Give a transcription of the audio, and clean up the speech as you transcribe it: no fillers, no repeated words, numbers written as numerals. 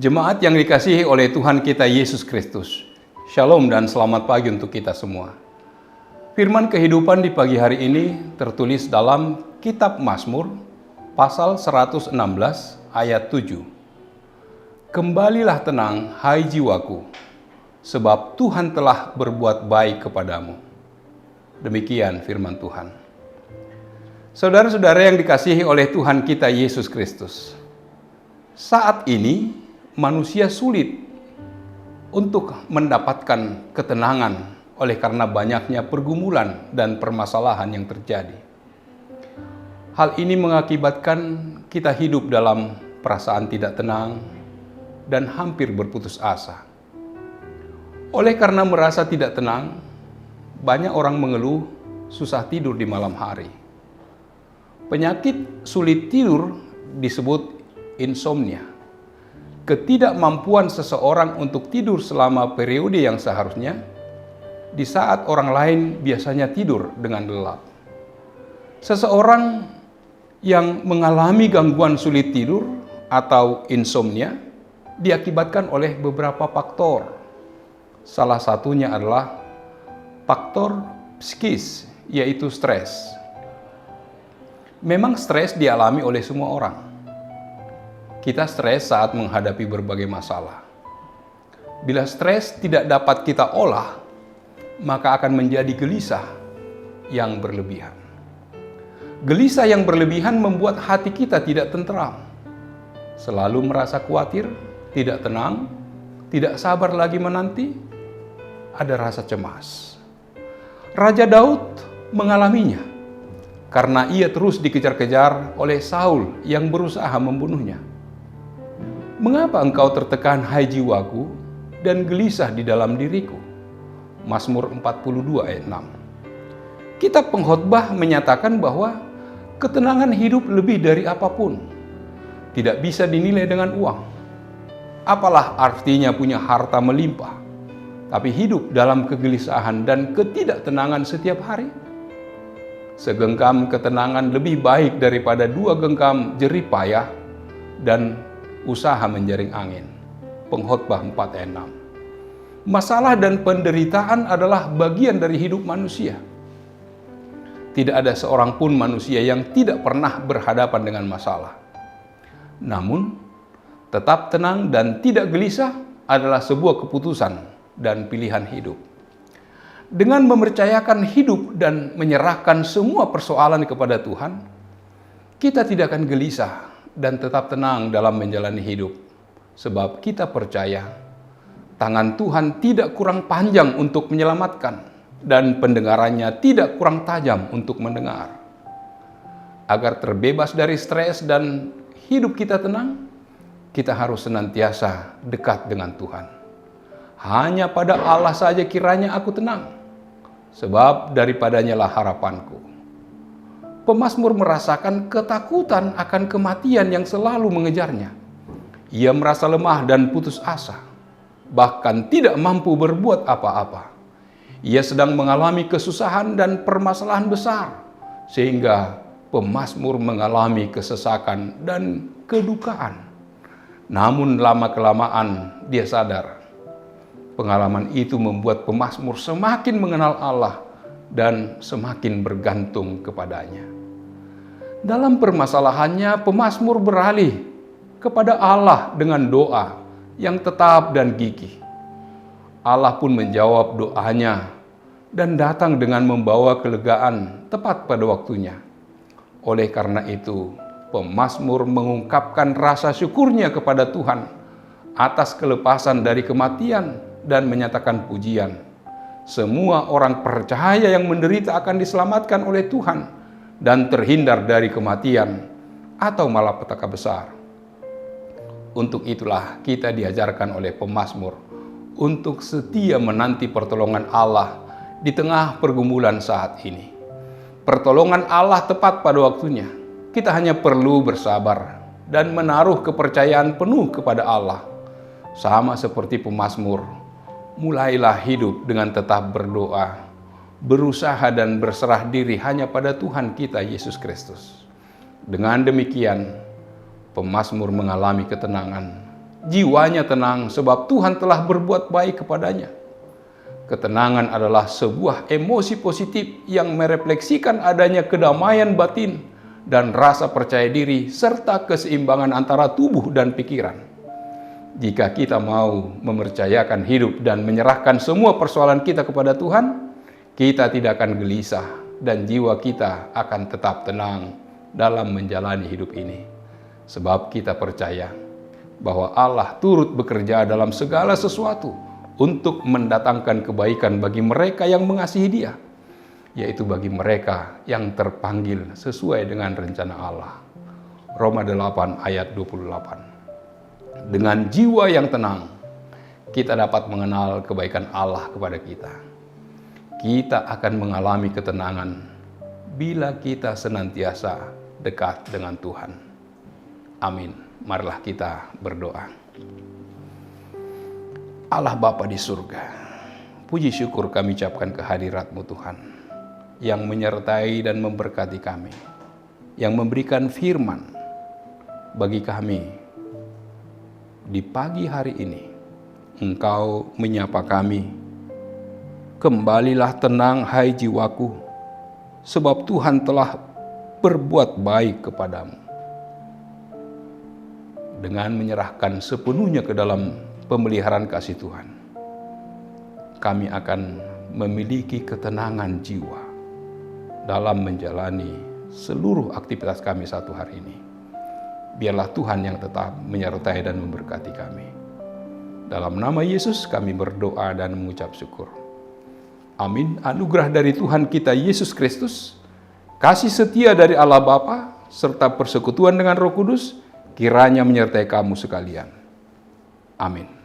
Jemaat yang dikasihi oleh Tuhan kita Yesus Kristus, Shalom dan selamat pagi untuk kita semua. Firman kehidupan di pagi hari ini tertulis dalam Kitab Mazmur, pasal 116 ayat 7. Kembalilah tenang, hai jiwaku, sebab Tuhan telah berbuat baik kepadamu. Demikian firman Tuhan. Saudara-saudara yang dikasihi oleh Tuhan kita Yesus Kristus, saat ini manusia sulit untuk mendapatkan ketenangan oleh karena banyaknya pergumulan dan permasalahan yang terjadi. Hal ini mengakibatkan kita hidup dalam perasaan tidak tenang dan hampir berputus asa. Oleh karena merasa tidak tenang, banyak orang mengeluh susah tidur di malam hari. Penyakit sulit tidur disebut insomnia. Ketidakmampuan seseorang untuk tidur selama periode yang seharusnya, di saat orang lain biasanya tidur dengan lelap. Seseorang yang mengalami gangguan sulit tidur atau insomnia diakibatkan oleh beberapa faktor. Salah satunya adalah faktor psikis, yaitu stres. Memang stres dialami oleh semua orang. Kita stres saat menghadapi berbagai masalah. Bila stres tidak dapat kita olah, maka akan menjadi gelisah yang berlebihan. Gelisah yang berlebihan membuat hati kita tidak tentram. Selalu merasa khawatir, tidak tenang, tidak sabar lagi menanti, ada rasa cemas. Raja Daud mengalaminya karena ia terus dikejar-kejar oleh Saul yang berusaha membunuhnya. Mengapa engkau tertekan, hai jiwaku, dan gelisah di dalam diriku? Mazmur 42 ayat 6. Kitab Pengkhotbah menyatakan bahwa ketenangan hidup lebih dari apapun. Tidak bisa dinilai dengan uang. Apalah artinya punya harta melimpah, tapi hidup dalam kegelisahan dan ketidaktenangan setiap hari? Segenggam ketenangan lebih baik daripada 2 genggam jerih payah dan usaha menjaring angin. Pengkhotbah 4 ayat 6. Masalah dan penderitaan adalah bagian dari hidup manusia. Tidak ada seorang pun manusia yang tidak pernah berhadapan dengan masalah. Namun, tetap tenang dan tidak gelisah adalah sebuah keputusan dan pilihan hidup. Dengan mempercayakan hidup dan menyerahkan semua persoalan kepada Tuhan, kita tidak akan gelisah dan tetap tenang dalam menjalani hidup. Sebab kita percaya tangan Tuhan tidak kurang panjang untuk menyelamatkan dan pendengarannya tidak kurang tajam untuk mendengar. Agar terbebas dari stres dan hidup kita tenang, kita harus senantiasa dekat dengan Tuhan. Hanya pada Allah saja kiranya aku tenang, sebab daripadanya lah harapanku. Pemazmur merasakan ketakutan akan kematian yang selalu mengejarnya. Ia merasa lemah dan putus asa, bahkan tidak mampu berbuat apa-apa. Ia sedang mengalami kesusahan dan permasalahan besar, sehingga pemazmur mengalami kesesakan dan kedukaan. Namun lama-kelamaan dia sadar, pengalaman itu membuat pemazmur semakin mengenal Allah dan semakin bergantung kepadanya. Dalam permasalahannya, pemazmur beralih kepada Allah dengan doa yang tetap dan gigih. Allah pun menjawab doanya dan datang dengan membawa kelegaan tepat pada waktunya. Oleh karena itu, pemazmur mengungkapkan rasa syukurnya kepada Tuhan atas kelepasan dari kematian dan menyatakan pujian. Semua orang percaya yang menderita akan diselamatkan oleh Tuhan dan terhindar dari kematian atau malapetaka besar. Untuk itulah kita diajarkan oleh pemazmur untuk setia menanti pertolongan Allah di tengah pergumulan saat ini. Pertolongan Allah tepat pada waktunya. Kita hanya perlu bersabar dan menaruh kepercayaan penuh kepada Allah. Sama seperti pemazmur, mulailah hidup dengan tetap berdoa, berusaha dan berserah diri hanya pada Tuhan kita Yesus Kristus. Dengan demikian, pemazmur mengalami ketenangan jiwanya tenang sebab Tuhan telah berbuat baik kepadanya. Ketenangan adalah sebuah emosi positif yang merefleksikan adanya kedamaian batin dan rasa percaya diri serta keseimbangan antara tubuh dan pikiran. Jika kita mau mempercayakan hidup dan menyerahkan semua persoalan kita kepada Tuhan, kita tidak akan gelisah dan jiwa kita akan tetap tenang dalam menjalani hidup ini. Sebab kita percaya bahwa Allah turut bekerja dalam segala sesuatu untuk mendatangkan kebaikan bagi mereka yang mengasihi Dia, yaitu bagi mereka yang terpanggil sesuai dengan rencana Allah. Roma 8 ayat 28. Dengan jiwa yang tenang, kita dapat mengenal kebaikan Allah kepada kita. Kita akan mengalami ketenangan bila kita senantiasa dekat dengan Tuhan. Amin. Marilah kita berdoa. Allah Bapa di surga, puji syukur kami ucapkan kehadirat-Mu Tuhan, yang menyertai dan memberkati kami, yang memberikan firman bagi kami di pagi hari ini. Engkau menyapa kami, kembalilah tenang hai jiwaku, sebab Tuhan telah berbuat baik kepadamu. Dengan menyerahkan sepenuhnya ke dalam pemeliharaan kasih Tuhan, kami akan memiliki ketenangan jiwa dalam menjalani seluruh aktivitas kami satu hari ini. Biarlah Tuhan yang tetap menyertai dan memberkati kami. Dalam nama Yesus kami berdoa dan mengucap syukur. Amin. Anugerah dari Tuhan kita Yesus Kristus, kasih setia dari Allah Bapa, serta persekutuan dengan Roh Kudus, kiranya menyertai kamu sekalian. Amin.